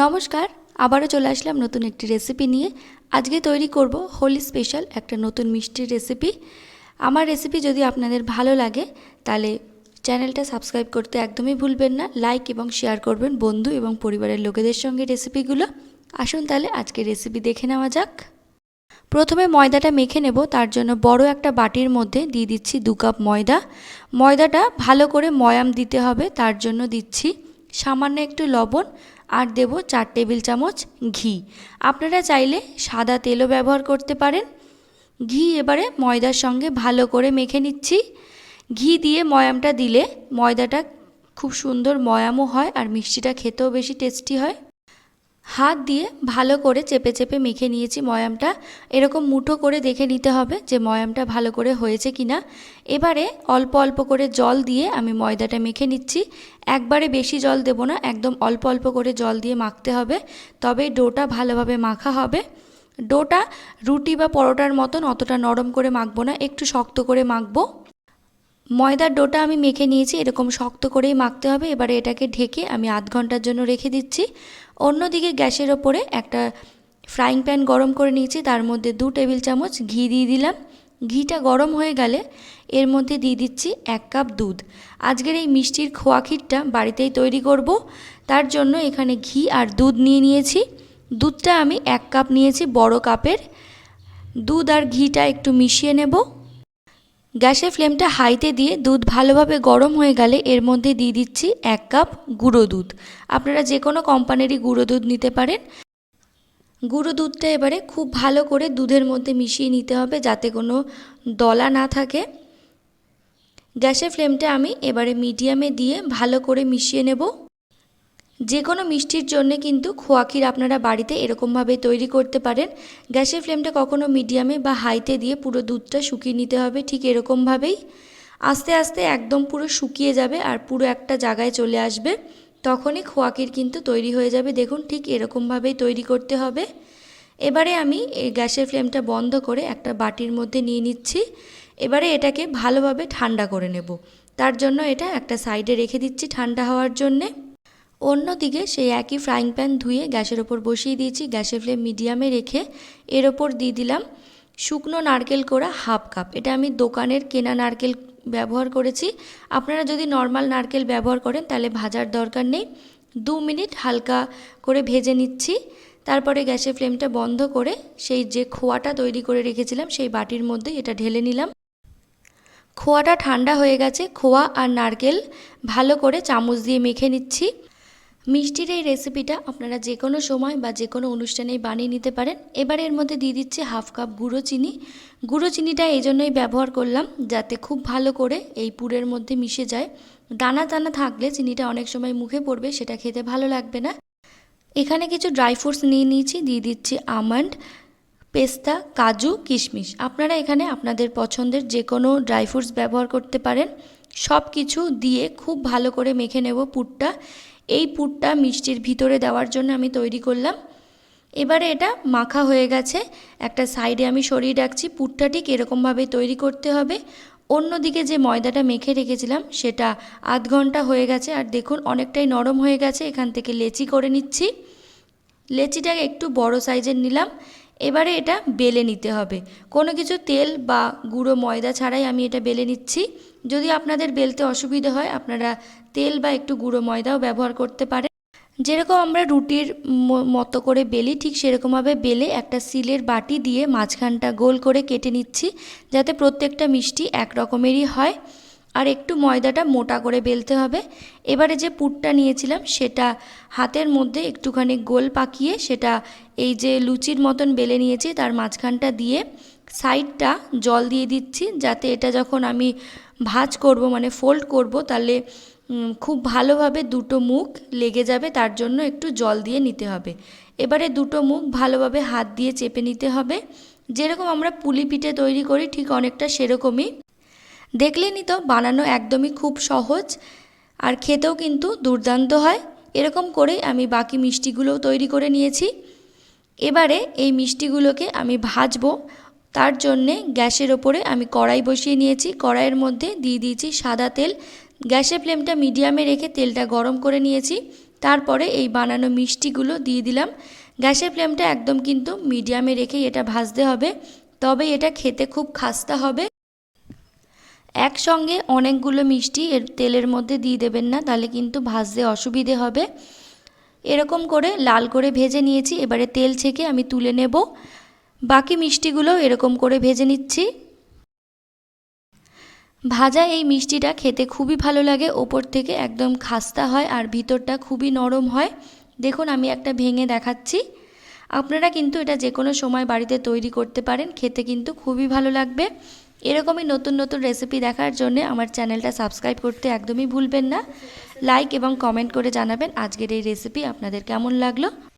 নমস্কার, আবারও চলে আসলাম নতুন একটি রেসিপি নিয়ে। আজকে তৈরি করব হোলি স্পেশাল একটা নতুন মিষ্টির রেসিপি। আমার রেসিপি যদি আপনাদের ভালো লাগে তাহলে চ্যানেলটা সাবস্ক্রাইব করতে একদমই ভুলবেন না। লাইক এবং শেয়ার করবেন বন্ধু এবং পরিবারের লোকেদের সঙ্গে রেসিপিগুলো। আসুন তাহলে আজকে রেসিপি দেখে নেওয়া যাক। প্রথমে ময়দাটা মেখে নেব। তার জন্য বড় একটা বাটির মধ্যে দিয়ে দিচ্ছি 2 কাপ ময়দা। ময়দাটা ভালো করে ময়াম দিতে হবে, তার জন্য দিচ্ছি সামান্য একটু লবণ আর দেব 4 টেবিল চামচ ঘি। আপনারা চাইলে সাদা তেলও ব্যবহার করতে পারেন। ঘি এবারে ময়দার সঙ্গে ভালো করে মেখে নিচ্ছি। ঘি দিয়ে ময়ামটা দিলে ময়দাটা খুব সুন্দর ময়ামও হয় আর মিষ্টিটা খেতেও বেশি টেস্টি হয়। হাত দিয়ে ভালো করে চেপে চেপে মেখে নিয়েছি ময়ামটা। এরকম মুঠো করে দেখে নিতে হবে যে ময়ামটা ভালো করে হয়েছে কিনা। এবারে অল্প অল্প করে জল দিয়ে আমি ময়দাটা মেখে নিচ্ছি। একবারে বেশি জল দেব না, একদম অল্প অল্প করে জল দিয়ে মাখতে হবে, তবে ডোটা ভালোভাবে মাখা হবে। ডোটা রুটি বা পরোটার মতন অতটা নরম করে মাখবো না, একটু শক্ত করে মাখবো। ময়দার ডোটা আমি মেখে নিয়েছি, এরকম শক্ত করেই মাখতে হবে। এবারে এটাকে ঢেকে আমি আধ ঘন্টার জন্য রেখে দিচ্ছি। অন্যদিকে গ্যাসের ওপরে একটা ফ্রাইং প্যান গরম করে নিয়েছি, তার মধ্যে 2 টেবিল চামচ ঘি দিয়ে দিলাম। ঘিটা গরম হয়ে গেলে এর মধ্যে দিয়ে দিচ্ছি 1 কাপ দুধ। আজকের এই মিষ্টির খোয়া ক্ষীরটা বাড়িতেই তৈরি করব, তার জন্য এখানে ঘি আর দুধ নিয়েছি। দুধটা আমি 1 কাপ নিয়েছি বড় কাপের। দুধ আর ঘিটা একটু মিশিয়ে নেব। গ্যাসের ফ্লেমটা হাইতে দিয়ে দুধ ভালোভাবে গরম হয়ে গেলে এর মধ্যে দিয়ে দিচ্ছি 1 কাপ গুঁড়ো দুধ। আপনারা যে কোনো কোম্পানিরই গুঁড়ো দুধ নিতে পারেন। গুঁড়ো দুধটা এবারে খুব ভালো করে দুধের মধ্যে মিশিয়ে নিতে হবে, যাতে কোনো দলা না থাকে। গ্যাসের ফ্লেমটা আমি এবারে মিডিয়ামে দিয়ে ভালো করে মিশিয়ে নেব। যে কোনো মিষ্টির জন্য কিন্তু খোয়া ক্ষীর আপনারা বাড়িতে এরকমভাবে তৈরি করতে পারেন। গ্যাসের ফ্লেমটা কখনো মিডিয়ামে বা হাইতে দিয়ে পুরো দুধটা শুকিয়ে নিতে হবে, ঠিক এরকমভাবেই। আস্তে আস্তে একদম পুরো শুকিয়ে যাবে আর পুরো একটা জায়গায় চলে আসবে, তখনই খোয়া ক্ষীর কিন্তু তৈরি হয়ে যাবে। দেখুন, ঠিক এরকমভাবেই তৈরি করতে হবে। এবারে আমি এই গ্যাসের ফ্লেমটা বন্ধ করে একটা বাটির মধ্যে নিয়ে নিচ্ছি। এবারে এটাকে ভালোভাবে ঠান্ডা করে নেব, তার জন্য এটা একটা সাইডে রেখে দিচ্ছি ঠান্ডা হওয়ার জন্যে। অন্যদিকে সেই একই ফ্রাইং প্যান ধুয়ে গ্যাসের ওপর বসিয়ে দিয়েছি। গ্যাসের ফ্লেম মিডিয়ামে রেখে এর ওপর দিয়ে দিলাম শুকনো নারকেল কোড়া 1/2 কাপ। এটা আমি দোকানের কেনা নারকেল ব্যবহার করেছি। আপনারা যদি নর্মাল নারকেল ব্যবহার করেন তাহলে ভাজার দরকার নেই। 2 মিনিট হালকা করে ভেজে নিচ্ছি। তারপরে গ্যাসের ফ্লেমটা বন্ধ করে সেই যে খোয়াটা তৈরি করে রেখেছিলাম সেই বাটির মধ্যে এটা ঢেলে নিলাম। খোয়াটা ঠান্ডা হয়ে গেছে। খোয়া আর নারকেল ভালো করে চামচ দিয়ে মেখে নিচ্ছি। মিষ্টির এই রেসিপিটা আপনারা যে কোনো সময় বা যে কোনো অনুষ্ঠানেই বানিয়ে নিতে পারেন। এবার এর মধ্যে দিয়ে দিচ্ছি 1/2 কাপ গুঁড়ো চিনি। গুঁড়ো চিনিটা এই জন্যই ব্যবহার করলাম যাতে খুব ভালো করে এই পুরের মধ্যে মিশে যায়। দানা দানা থাকলে চিনিটা অনেক সময় মুখে পড়বে, সেটা খেতে ভালো লাগবে না। এখানে কিছু ড্রাই ফ্রুটস নিয়ে নিয়েছি, দিয়ে দিচ্ছি আমন্ড, পেস্তা, কাজু, কিশমিশ। আপনারা এখানে আপনাদের পছন্দের যে কোনো ড্রাই ফ্রুটস ব্যবহার করতে পারেন। সব কিছু দিয়ে খুব ভালো করে মেখে নেব পুরটা। এই পুরটা মিষ্টির ভিতরে দেওয়ার জন্য আমি তৈরি করলাম। এবারে এটা মাখা হয়ে গেছে, একটা সাইডে আমি সরিয়ে রাখছি। পুরটা ঠিক এরকমভাবে তৈরি করতে হবে। অন্যদিকে যে ময়দাটা মেখে রেখেছিলাম সেটা আধ ঘন্টা হয়ে গেছে আর দেখুন অনেকটাই নরম হয়ে গেছে। এখান থেকে লেচি করে নিচ্ছি। লেচিটা একটু বড় সাইজের নিলাম। এবারে এটা বেলে নিতে হবে। কোনো কিছু তেল বা গুঁড়ো ময়দা ছাড়াই আমি এটা বেলে নিচ্ছি। যদি আপনাদের বেলতে অসুবিধা হয় আপনারা তেল বা একটু গুঁড়ো ময়দাও ব্যবহার করতে পারেন। যেরকম আমরা রুটির মতো করে বেলি ঠিক সেরকমভাবে বেলে একটা সিলের বাটি দিয়ে মাঝখানটা গোল করে কেটে নিচ্ছি, যাতে প্রত্যেকটা মিষ্টি এক রকমেরই হয়। আর একটু ময়দাটা মোটা করে বেলতে হবে। এবারে যে পুরটা নিয়েছিলাম সেটা হাতের মধ্যে একটুখানি গোল পাকিয়ে সেটা এই যে লুচির মতন বেলে নিয়েছি তার মাঝখানটা দিয়ে সাইডটা জল দিয়ে দিচ্ছি, যাতে এটা যখন আমি ভাঁজ করব মানে ফোল্ড করব তাহলে খুব ভালোভাবে দুটো মুখ লেগে যাবে, তার জন্য একটু জল দিয়ে নিতে হবে। এবারে দুটো মুখ ভালোভাবে হাত দিয়ে চেপে নিতে হবে। যেরকম আমরা পুলি পিঠে তৈরি করি ঠিক অনেকটা সেরকমই। দেখলেনই তো, বানানো একদমই খুব সহজ আর খেতেও কিন্তু দুর্দান্ত হয়। এরকম করেই আমি বাকি মিষ্টিগুলোও তৈরি করে নিয়েছি। এবারে এই মিষ্টিগুলোকে আমি ভাজবো, তার জন্যে গ্যাসের ওপরে আমি কড়াই বসিয়ে নিয়েছি। কড়াইয়ের মধ্যে দিয়ে দিয়েছি সাদা তেল। গ্যাসের ফ্লেমটা মিডিয়ামে রেখে তেলটা গরম করে নিয়েছি। তারপরে এই বানানো মিষ্টিগুলো দিয়ে দিলাম। গ্যাসের ফ্লেমটা একদম কিন্তু মিডিয়ামে রেখেই এটা ভাজতে হবে, তবে এটা খেতে খুব খাস্তা হবে। একসঙ্গে অনেকগুলো মিষ্টি এর তেলের মধ্যে দিয়ে দেবেন না, তাহলে কিন্তু ভাজতে অসুবিধে হবে। এরকম করে লাল করে ভেজে নিয়েছি, এবারে তেল ছেঁকে আমি তুলে নেব। বাকি মিষ্টিগুলো এরকম করে ভেজে নিচ্ছি। ভাজা এই মিষ্টিটা খেতে খুবই ভালো লাগে, ওপর থেকে একদম খাস্তা হয় আর ভিতরটা খুবই নরম হয়। দেখুন আমি একটা ভেঙে দেখাচ্ছি। আপনারা কিন্তু এটা যে কোনো সময় বাড়িতে তৈরি করতে পারেন, খেতে কিন্তু খুবই ভালো লাগবে। এরকমই নতুন নতুন রেসিপি দেখার জন্য আমার চ্যানেলটা সাবস্ক্রাইব করতে একদমই ভুলবেন না। লাইক এবং কমেন্ট করে জানাবেন আজকের এই রেসিপি আপনাদের কেমন লাগলো।